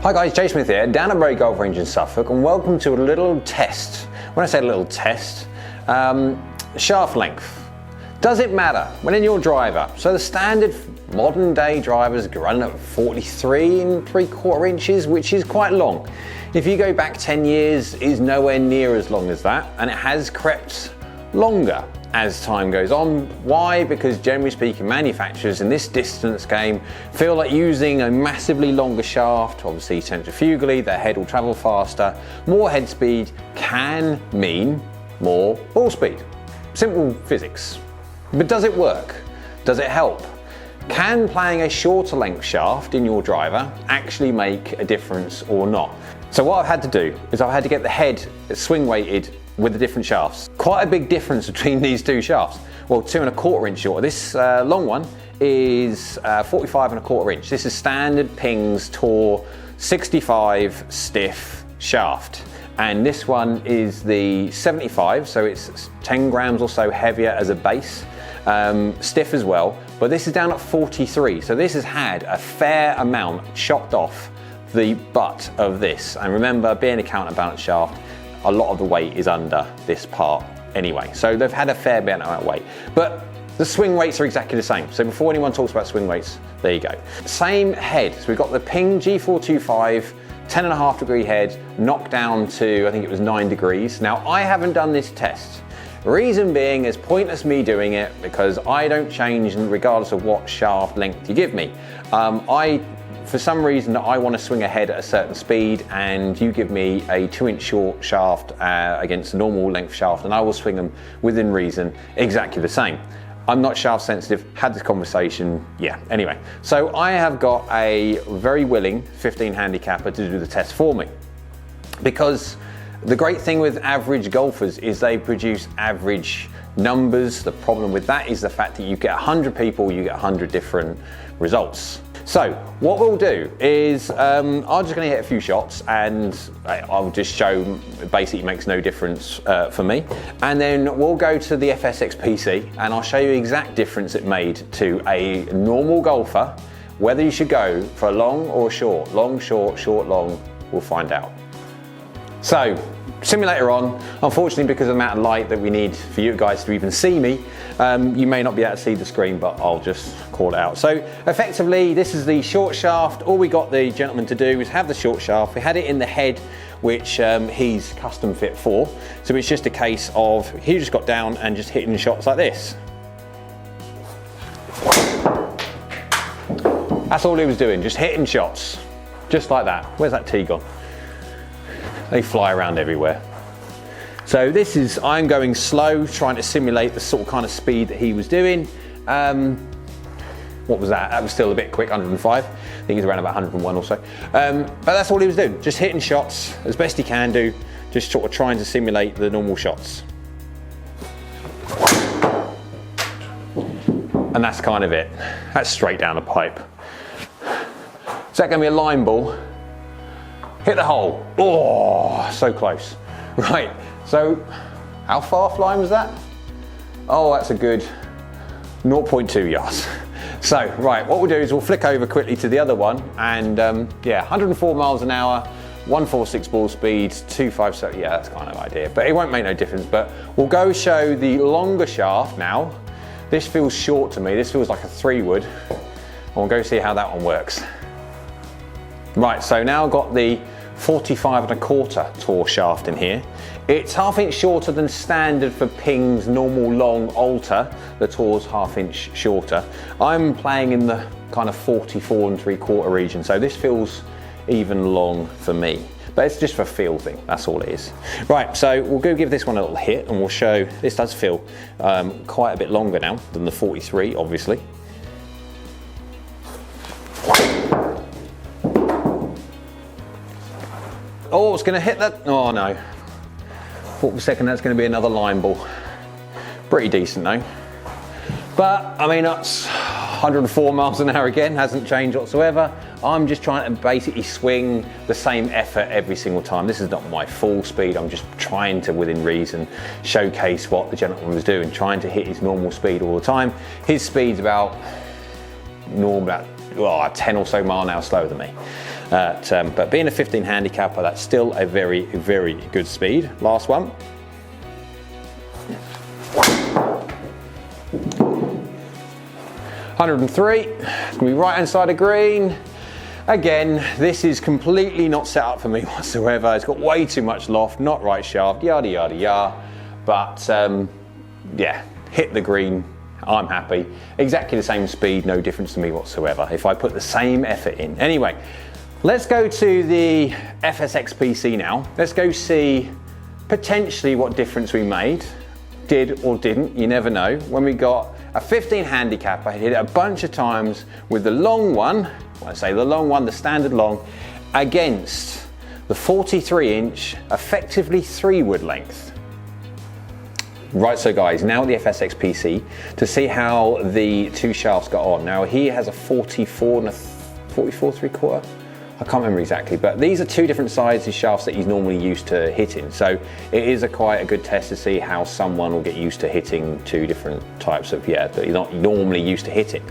Hi guys, Jay Smith here, down at Bury Golf Range in Suffolk, and welcome to a little test. When I say a little test, shaft length. Does it matter when in your driver? So the standard modern day drivers run at 43 3/4 inches, which is quite long. If you go back 10 years, is nowhere near as long as that, and it has crept longer as time goes on. Why? Because generally speaking, manufacturers in this distance game feel like using a massively longer shaft, obviously centrifugally, their head will travel faster. More head speed can mean more ball speed. Simple physics. But does it work? Does it help? Can playing a shorter length shaft in your driver actually make a difference or not? So what I've had to do is I've had to get the head swing weighted with the different shafts. Quite a big difference between these two shafts. Well, 2 1/4 inch shorter. This long one is 45 1/4 inch. This is standard Ping's Tour 65 stiff shaft. And this one is the 75, so it's 10 grams or so heavier as a base, stiff as well, but this is down at 43, so this has had a fair amount chopped off the butt of this. And remember, being a counterbalance shaft, a lot of the weight is under this part anyway, so they've had a fair bit of weight. But the swing weights are exactly the same, so before anyone talks about swing weights, there you go. Same head, so we've got the Ping G425, 10.5 degree head, knocked down to, I think it was 9 degrees. Now, I haven't done this test. Reason being, it's pointless me doing it because I don't change regardless of what shaft length you give me. For some reason, I want to swing a head at a certain speed, and you give me a 2-inch short shaft against a normal length shaft, and I will swing them within reason exactly the same. I'm not shaft sensitive, had this conversation, yeah, anyway. So I have got a very willing 15 handicapper to do the test for me. Because the great thing with average golfers is they produce average numbers. The problem with that is the fact that you get 100 people, you get 100 different results. So what we'll do is I'm just going to hit a few shots and I'll just show basically it makes no difference for me, and then we'll go to the FSX PC and I'll show you the exact difference it made to a normal golfer, whether you should go for a long or a short. Long, short, short, long, we'll find out. So simulator on. Unfortunately, because of the amount of light that we need for you guys to even see me, you may not be able to see the screen, but I'll just call it out. So effectively, this is the short shaft. All we got the gentleman to do is have the short shaft. We had it in the head, which he's custom fit for. So it's just a case of, he just got down and just hitting shots like this. That's all he was doing, just hitting shots, just like that. Where's that tee gone? They fly around everywhere. So this is, I'm going slow, trying to simulate the sort of kind of speed that he was doing. What was that? That was still a bit quick, 105. I think he's around about 101 or so. But that's all he was doing, just hitting shots as best he can do, just sort of trying to simulate the normal shots. And that's kind of it. That's straight down the pipe. Is that gonna be a line ball? Hit the hole. Oh, so close. Right, so how far flying was that? Oh, that's a good 0.2 yards. So, right, what we'll do is we'll flick over quickly to the other one, and yeah, 104 miles an hour, 146 ball speed, 257, yeah, that's kind of the idea, but it won't make no difference. But we'll go show the longer shaft now. This feels short to me, this feels like a 3-wood, and we'll go see how that one works. Right, so now I've got the 45 1/4 Tour shaft in here. It's 1/2 inch shorter than standard for Ping's normal long alter. The Tour's 1/2 inch shorter. I'm playing in the kind of 44 3/4 region, so this feels even long for me. But it's just for feel thing, that's all it is. Right, so we'll go give this one a little hit and we'll show, this does feel quite a bit longer now than the 43, obviously. Oh, it's gonna hit that. Oh no. Thought for a second that's gonna be another line ball. Pretty decent though. But, I mean, that's 104 miles an hour again, hasn't changed whatsoever. I'm just trying to basically swing the same effort every single time. This is not my full speed, I'm just trying to, within reason, showcase what the gentleman was doing, trying to hit his normal speed all the time. His speed's about normal, about 10 or so mile an hour slower than me. But being a 15 handicapper, that's still a very, very good speed. Last one. 103, it's gonna be right hand side of green. Again, this is completely not set up for me whatsoever. It's got way too much loft, not right shaft, yada, yada, yada. But yeah, hit the green, I'm happy. Exactly the same speed, no difference to me whatsoever if I put the same effort in. Anyway, let's go to the FSX PC now. Let's go see potentially what difference we made. Did or didn't, you never know. When we got a 15 handicap, I hit it a bunch of times with the long one, when I say the long one, the standard long, against the 43-inch, effectively 3-wood length. Right, so guys, now the FSX PC, to see how the two shafts got on. Now he has a 44 and a 44 3/4. I can't remember exactly, but these are two different sizes shafts that he's normally used to hitting. So it is quite a good test to see how someone will get used to hitting two different types of, that you're not normally used to hitting.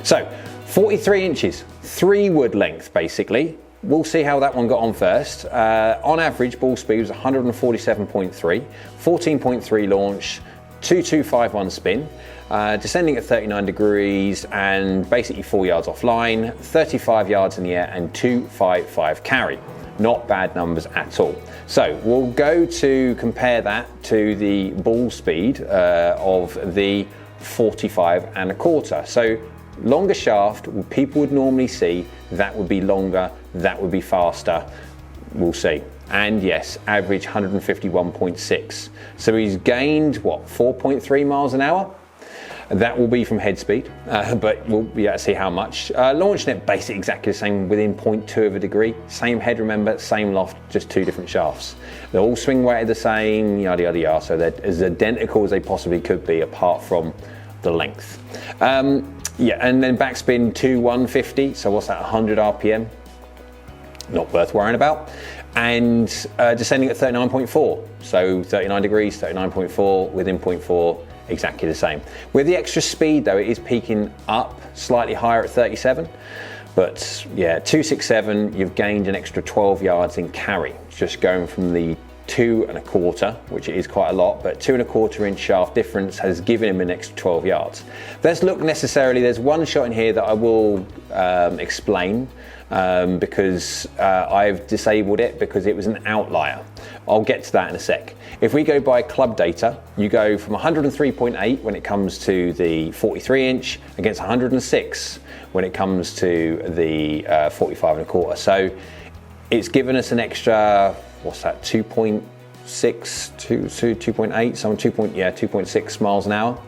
So 43 inches, 3-wood length basically. We'll see how that one got on first. On average, ball speed was 147.3, 14.3 launch, 2251 spin. Descending at 39 degrees and basically 4 yards offline, 35 yards in the air and 255 carry. Not bad numbers at all. So we'll go to compare that to the ball speed of the 45 1/4. So longer shaft, people would normally see, that would be longer, that would be faster. We'll see. And yes, average 151.6. So he's gained, what, 4.3 miles an hour? That will be from head speed, but we'll be able to see how much. Launching it basically exactly the same, within 0.2 of a degree. Same head, remember, same loft, just two different shafts. They're all swing weighted the same, yada, yada, yada. So they're as identical as they possibly could be, apart from the length. Yeah, and then backspin to 150. So what's that, 100 RPM? Not worth worrying about. And descending at 39.4. So 39 degrees, 39.4, within 0.4. Exactly the same. With the extra speed though, it is peaking up slightly higher at 37, but yeah, 267, you've gained an extra 12 yards in carry, just going from the 2 1/4, which is quite a lot, but 2 1/4 inch shaft difference has given him an extra 12 yards. Let's look necessarily, there's one shot in here that I will explain because I've disabled it because it was an outlier. I'll get to that in a sec. If we go by club data, you go from 103.8 when it comes to the 43 inch against 106 when it comes to the 45 1/4. So it's given us an extra, what's that, 2.6, 2.8, some 2.6 miles an hour,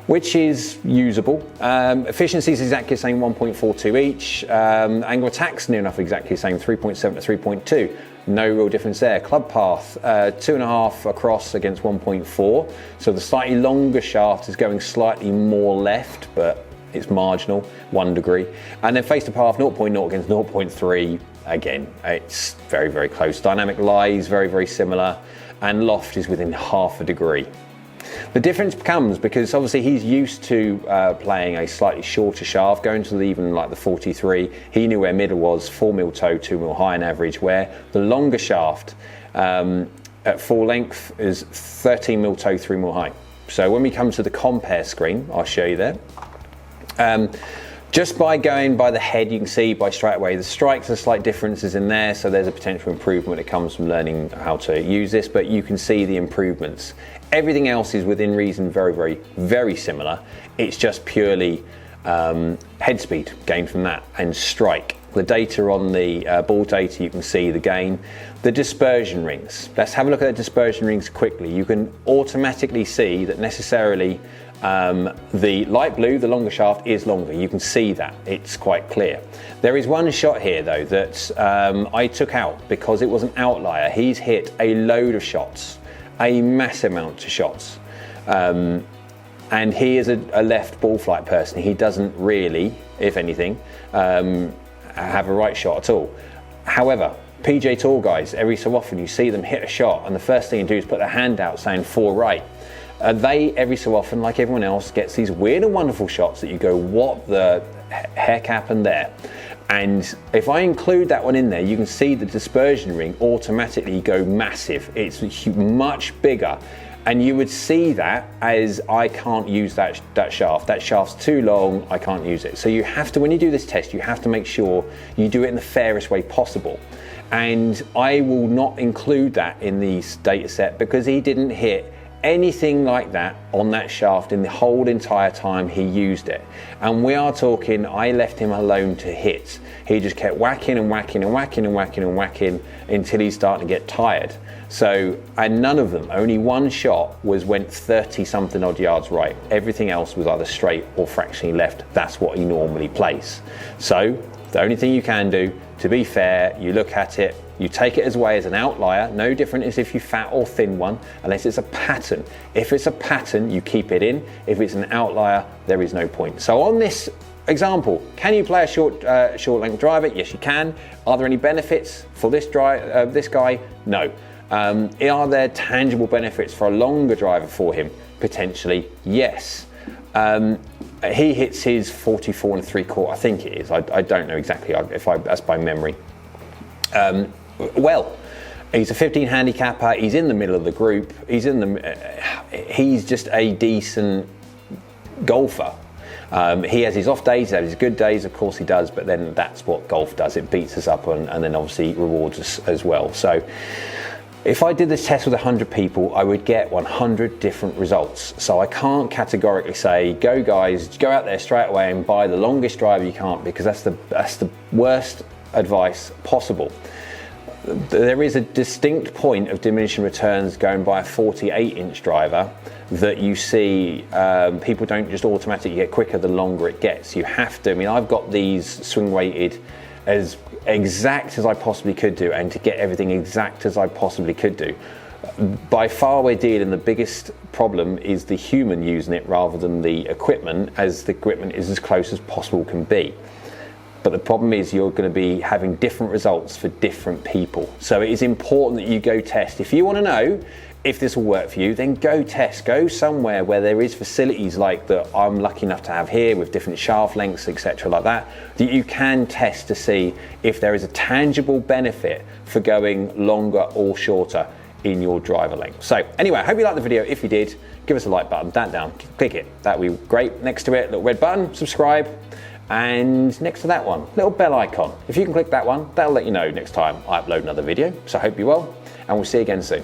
which is usable. Efficiency is exactly the same, 1.42 each. Angle of attack's near enough exactly the same, 3.7 to 3.2. No real difference there. Club path, 2.5 across against 1.4. So the slightly longer shaft is going slightly more left, but it's marginal, 1 degree. And then face to path, 0.0 against 0.3. Again, it's very, very close. Dynamic lies, very, very similar. And loft is within 1/2 a degree. The difference comes because obviously he's used to playing a slightly shorter shaft, going to even like the 43. He knew where middle was, 4 mil toe, 2 mil high on average, where the longer shaft at full length is 13 mil toe, 3 mil high. So when we come to the compare screen, I'll show you there. Just by going by the head, you can see by straight away the strikes are slight differences in there, so there's a potential improvement when it comes from learning how to use this, but you can see the improvements. Everything else is within reason, very, very, very similar. It's just purely head speed gained from that and strike. The data on the ball data, you can see the gain. The dispersion rings. Let's have a look at the dispersion rings quickly. You can automatically see that necessarily the light blue, the longer shaft, is longer. You can see that, it's quite clear. There is one shot here though that I took out because it was an outlier. He's hit a load of shots, a massive amount of shots. And he is a left ball flight person. He doesn't really, if anything, have a right shot at all. However, PJ Tour guys, every so often you see them hit a shot and the first thing you do is put their hand out saying 4 right. They, every so often, like everyone else, gets these weird and wonderful shots that you go, what the heck happened there? And if I include that one in there, you can see the dispersion ring automatically go massive. It's much bigger. And you would see that as I can't use that shaft. That shaft's too long, I can't use it. So you have to, when you do this test, you have to make sure you do it in the fairest way possible. And I will not include that in the data set because he didn't hit anything like that on that shaft in the whole entire time he used it. And we are talking, I left him alone to hit. He just kept whacking and whacking and whacking and whacking and whacking until he's starting to get tired. So, and none of them, only one shot went 30 something odd yards right. Everything else was either straight or fractionally left. That's what he normally plays. So the only thing you can do, to be fair, you look at it, you take it as way as an outlier, no different as if you fat or thin one, unless it's a pattern. If it's a pattern, you keep it in. If it's an outlier, there is no point. So on this example, can you play a short length driver? Yes, you can. Are there any benefits for this guy? No. Are there tangible benefits for a longer driver for him? Potentially, yes. He hits his 44 3/4, I think it is. I don't know exactly that's by memory. Well, he's a 15 handicapper. He's in the middle of the group. He's just a decent golfer. He has his off days, he has his good days, of course he does, but then that's what golf does. It beats us up and then obviously rewards us as well. So if I did this test with 100 people, I would get 100 different results. So I can't categorically say, go guys, go out there straight away and buy the longest driver you can't, because that's the worst advice possible. There is a distinct point of diminishing returns going by a 48-inch driver that you see. People don't just automatically get quicker the longer it gets. You have to, I mean, I've got these swing weighted as exact as I possibly could do, and to get everything exact as I possibly could do. By far we're dealing, the biggest problem is the human using it rather than the equipment, as the equipment is as close as possible can be. But the problem is you're going to be having different results for different people. So it is important that you go test. If you want to know if this will work for you, then go test. Go somewhere where there is facilities like that I'm lucky enough to have here, with different shaft lengths, etc. like that you can test to see if there is a tangible benefit for going longer or shorter in your driver length. So anyway, I hope you liked the video. If you did, give us a like button, down, click it. That would be great. Next to it, little red button, subscribe. And next to that one, little bell icon. If you can click that one, that'll let you know next time I upload another video. So I hope you're well, and we'll see you again soon.